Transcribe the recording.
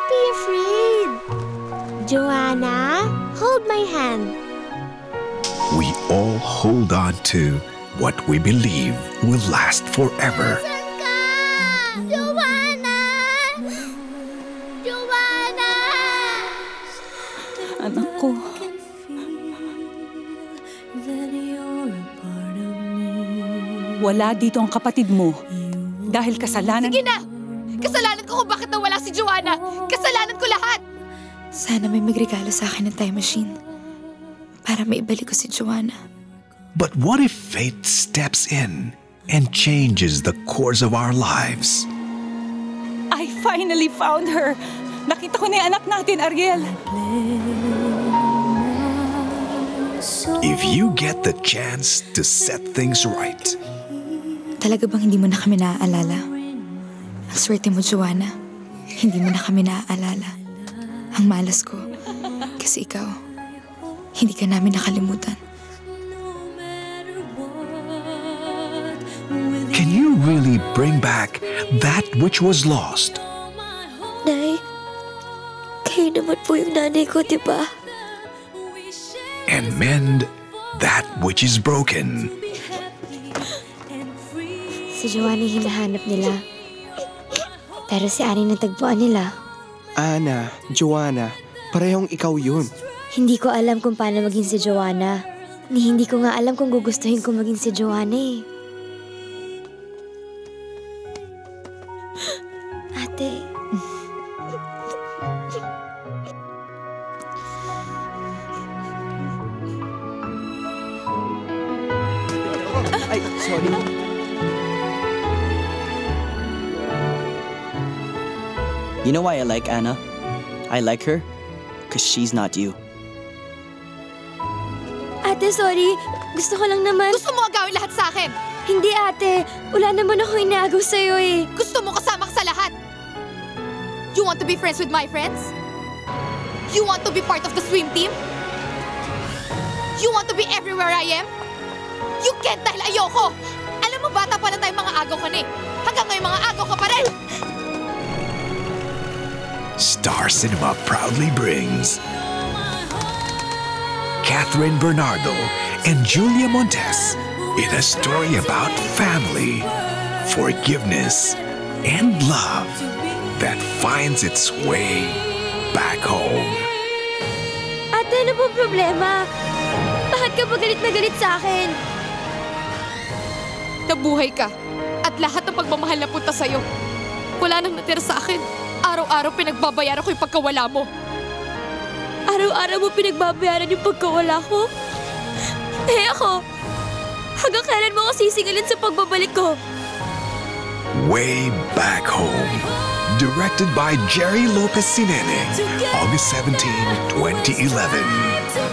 be afraid. Joanna, hold my hand. We all hold on to what we believe will last forever. Saan ka? Joanna! Joanna! Anak ko. Wala dito ang kapatid mo. Dahil kasalanan... Sige na! Kasalanan ko kung bakit nawala si Joanna! Kasalanan ko lahat! Sana may magregalo sa akin ng time machine para maibalik ko si Joanna. But what if fate steps in and changes the course of our lives? I finally found her! Nakita ko na yung anak natin, Ariel. If you get the chance to set things right, Talaga bang hindi mo na kami naaalala? Ang swerte mo, Joanna. Hindi mo na kami naaalala. Ang malas ko. Kasi ikaw, hindi ka namin nakalimutan. can you really bring back that which was lost? Nay, kayo naman po yung nanay ko, di ba? And mend that which is broken? Si Joanna yung hinahanap nila. Pero si Ani natagpuan nila. Ana, Joanna, parehong ikaw yun. Hindi ko alam kung paano maging si Joanna. Hindi ko nga alam kung gugustuhin ko maging si Joanna eh. Ate. Ay, sorry. You know why I like Anna? I like her because she's not you. Ate, sorry. Gusto ko lang naman... Gusto mo gawin lahat sa akin! Hindi, ate. Wala naman ako inaagaw sa'yo eh. Gusto mo kasama ka sa lahat! You want to be friends with my friends? You want to be part of the swim team? You want to be everywhere I am? You can't dahil ayoko! Alam mo, bata pa lang tayong mga agaw ka na eh. Hanggang ngayon mga agaw ka pa rin! Star Cinema proudly brings Catherine Bernardo and Julia Montes in a story about family, forgiveness, and love that finds its way back home. Ate, ano po problema? Bakit ka ba galit na galit sa akin? Nabuhay ka at lahat ng pagmamahal na punta sa'yo. Wala nang natira sa akin. Araw-araw pinagbabayaran ko yung pagkawala mo. Araw-araw mo pinagbabayaran yung pagkawala ko? Eh ako, hanggang kailan mo ako sisingilin sa pagbabalik ko? Way Back Home. Directed by Jerry Lopez Sinene. August 17, 2011.